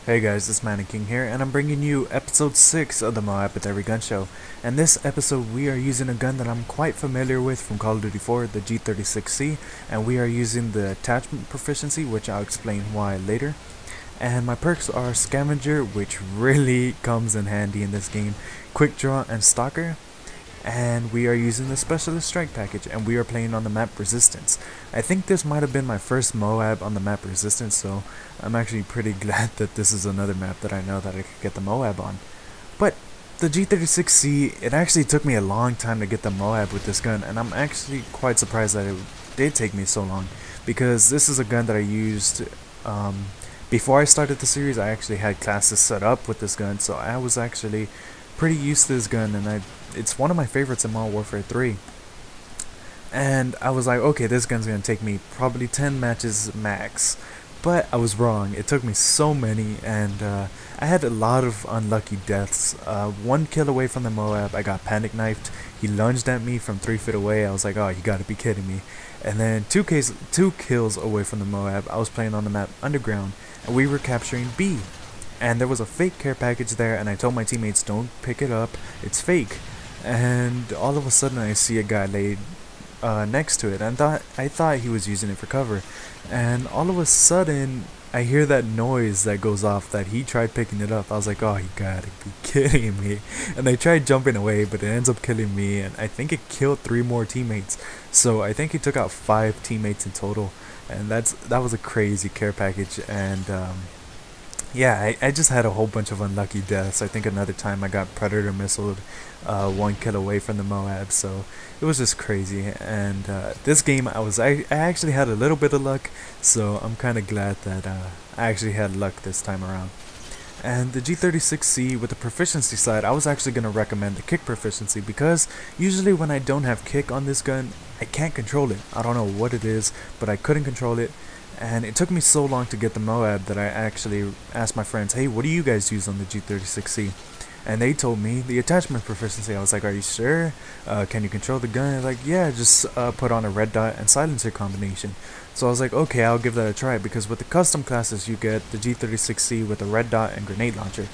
Hey guys, it's Mannequin here, and I'm bringing you episode 6 of the MOAB with Every Gun Show. And this episode, we are using a gun that I'm quite familiar with from Call of Duty 4, the G36C, and we are using the attachment proficiency, which I'll explain why later. And my perks are Scavenger, which really comes in handy in this game, Quick Draw, and Stalker. And we are using the Specialist Strike package, and we are playing on the map Resistance. I think this might have been my first MOAB on the map Resistance, so I'm actually pretty glad that this is another map that I know that I could get the MOAB on. But the G36C, it actually took me a long time to get the MOAB with this gun, and I'm actually quite surprised that it did take me so long, because this is a gun that I used before I started the series. I actually had classes set up with this gun, so I was actually pretty used to this gun, and it's one of my favorites in Modern Warfare 3. And I was like, okay, this gun's gonna take me probably 10 matches max. But I was wrong. It took me so many, and I had a lot of unlucky deaths. One kill away from the MOAB, I got panic knifed. He lunged at me from 3 feet away. I was like, oh, you gotta be kidding me. And then two kills away from the MOAB, I was playing on the map Underground, and we were capturing B. And there was a fake care package there, and I told my teammates, don't pick it up, it's fake. And all of a sudden I see a guy laid next to it, and I thought he was using it for cover. And all of a sudden I hear that noise that goes off that he tried picking it up. I was like, oh, you gotta be kidding me. And I tried jumping away, but it ends up killing me, and I think it killed 3 more teammates. So I think he took out 5 teammates in total, and that was a crazy care package. And yeah, I just had a whole bunch of unlucky deaths. I think another time I got predator missiled 1 kill away from the MOAB, so it was just crazy. And this game I actually had a little bit of luck, so I'm kind of glad that I actually had luck this time around. And the G36C with the proficiency side, I was actually going to recommend the kick proficiency, because usually when I don't have kick on this gun, I can't control it. I don't know what it is, but I couldn't control it. And it took me so long to get the MOAB that I actually asked my friends, hey, what do you guys use on the G36C? And they told me the attachment proficiency. I was like, are you sure? Can you control the gun? They're like, yeah, just put on a red dot and silencer combination. So I was like, okay, I'll give that a try, because with the custom classes you get the G36C with a red dot and grenade launcher.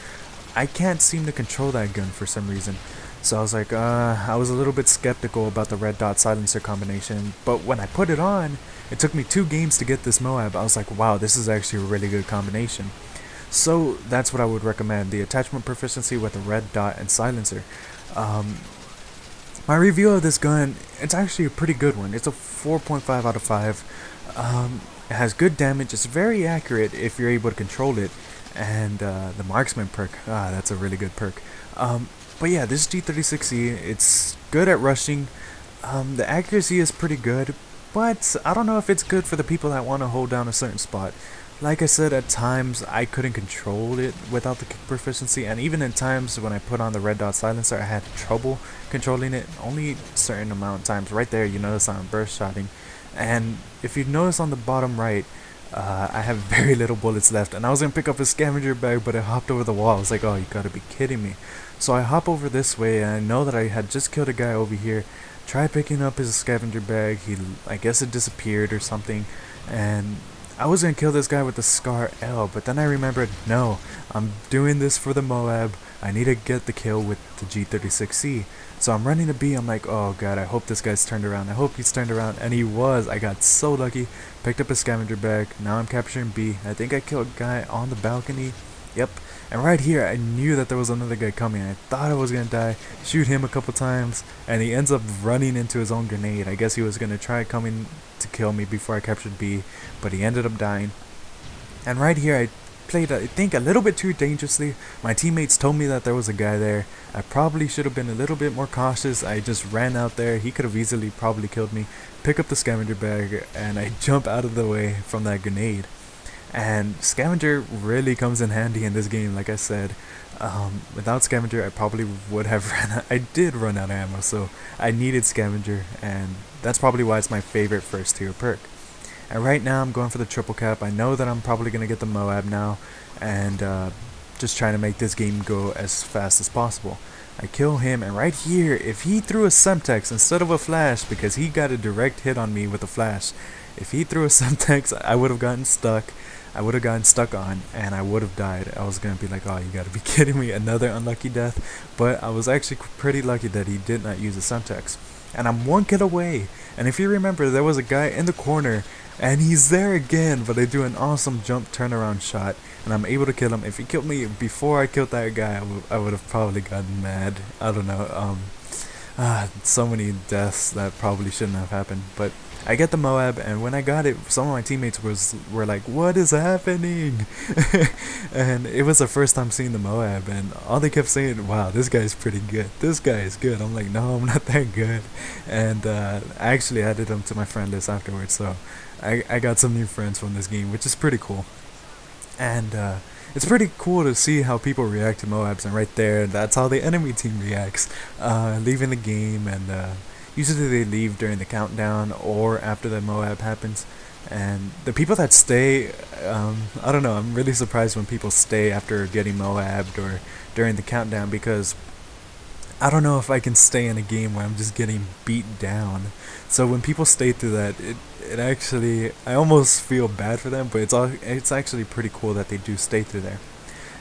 I can't seem to control that gun for some reason. So I was like, I was a little bit skeptical about the red dot silencer combination, but when I put it on, it took me 2 games to get this MOAB. I was like, wow, this is actually a really good combination. So that's what I would recommend, the attachment proficiency with the red dot and silencer. My review of this gun, it's actually a pretty good one. It's a 4.5 out of 5. It has good damage, it's very accurate if you're able to control it, and the marksman perk, that's a really good perk. But yeah, this G36C, it's good at rushing. The accuracy is pretty good, but I don't know if it's good for the people that want to hold down a certain spot. Like I said, at times I couldn't control it without the kick proficiency, and even in times when I put on the red dot silencer, I had trouble controlling it. Only a certain amount of times. Right there, you notice I'm burst shotting, and if you notice on the bottom right, I have very little bullets left, and I was gonna pick up a scavenger bag, but I hopped over the wall. I was like, oh, you gotta be kidding me. So I hop over this way, and I know that I had just killed a guy over here. Try picking up his scavenger bag, I guess it disappeared or something, and I was gonna kill this guy with the Scar L, but then I remembered, no, I'm doing this for the MOAB, I need to get the kill with the G36C. So I'm running to B, I'm like, oh god, I hope this guy's turned around, I hope he's turned around, and he was. I got so lucky, picked up a scavenger bag, now I'm capturing B. I think I killed a guy on the balcony, yep. And right here, I knew that there was another guy coming. I thought I was gonna die, shoot him a couple times, and he ends up running into his own grenade. I guess he was gonna try coming to kill me before I captured B, but he ended up dying. And right here, I played, I think, a little bit too dangerously. My teammates told me that there was a guy there. I probably should have been a little bit more cautious. I just ran out there. He could have easily probably killed me. Pick up the scavenger bag, and I jump out of the way from that grenade. And scavenger really comes in handy in this game, like I said. Without scavenger, I probably would have I did run out of ammo, so I needed scavenger, and that's probably why it's my favorite first tier perk. And right now I'm going for the triple cap. I know that I'm probably going to get the MOAB now, and just trying to make this game go as fast as possible. I kill him, and right here, if he threw a Semtex instead of a flash, because he got a direct hit on me with a flash, if he threw a Semtex, I would have gotten stuck. I would have gotten stuck on and I would have died. I was gonna be like, oh, you gotta be kidding me, another unlucky death. But I was actually pretty lucky that he did not use the Semtex. And I'm 1 kill away. And if you remember, there was a guy in the corner and he's there again, but I do an awesome jump turnaround shot and I'm able to kill him. If he killed me before I killed that guy, I would have probably gotten mad. I don't know. So many deaths that probably shouldn't have happened. But I get the MOAB, and when I got it, some of my teammates were like, "What is happening?" And it was the first time seeing the MOAB, and all they kept saying, "Wow, this guy's pretty good. This guy is good." I'm like, "No, I'm not that good." And I actually added him to my friend list afterwards, so I got some new friends from this game, which is pretty cool. And it's pretty cool to see how people react to MOABs, and right there, that's how the enemy team reacts, leaving the game. And usually they leave during the countdown or after the MOAB happens. And the people that stay, I don't know, I'm really surprised when people stay after getting MOAB'd or during the countdown, because I don't know if I can stay in a game where I'm just getting beat down. So when people stay through that, it actually, I almost feel bad for them, but it's actually pretty cool that they do stay through there.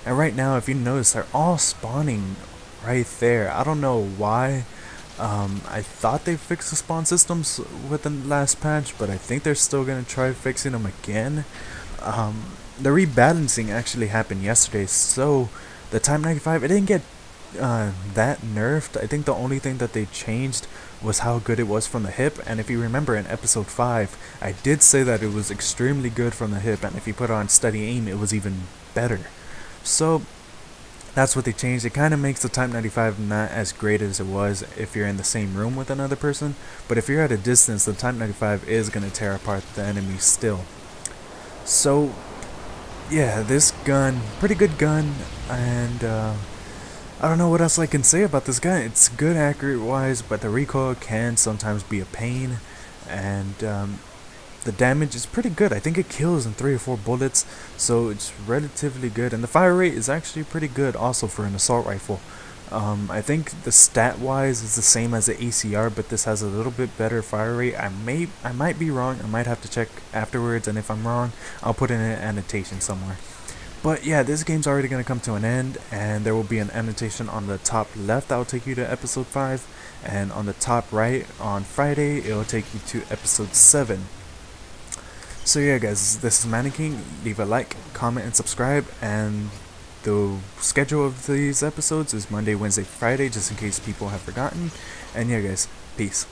And right now, if you notice, they're all spawning right there. I don't know why. I thought they fixed the spawn systems with the last patch, but I think they're still gonna try fixing them again. The rebalancing actually happened yesterday, so the Type 95, it didn't get that nerfed. I think the only thing that they changed was how good it was from the hip. And if you remember in episode 5, I did say that it was extremely good from the hip, and if you put it on steady aim, it was even better. So that's what they changed. It kind of makes the Type 95 not as great as it was if you're in the same room with another person, but if you're at a distance, the Type 95 is going to tear apart the enemy still. So yeah, this gun, pretty good gun. And I don't know what else I can say about this gun. It's good accurate wise, but the recoil can sometimes be a pain, and the damage is pretty good. I think it kills in 3 or 4 bullets, so it's relatively good, and the fire rate is actually pretty good also for an assault rifle. I think the stat wise is the same as the ACR, but this has a little bit better fire rate. I might be wrong. I might have to check afterwards, and if I'm wrong, I'll put in an annotation somewhere. But yeah, this game's already going to come to an end, and there will be an annotation on the top left that will take you to episode 5, and on the top right on Friday it will take you to episode 7. So yeah guys, this is Mannequin. Leave a like, comment, and subscribe, and the schedule of these episodes is Monday, Wednesday, Friday, just in case people have forgotten. And yeah guys, peace.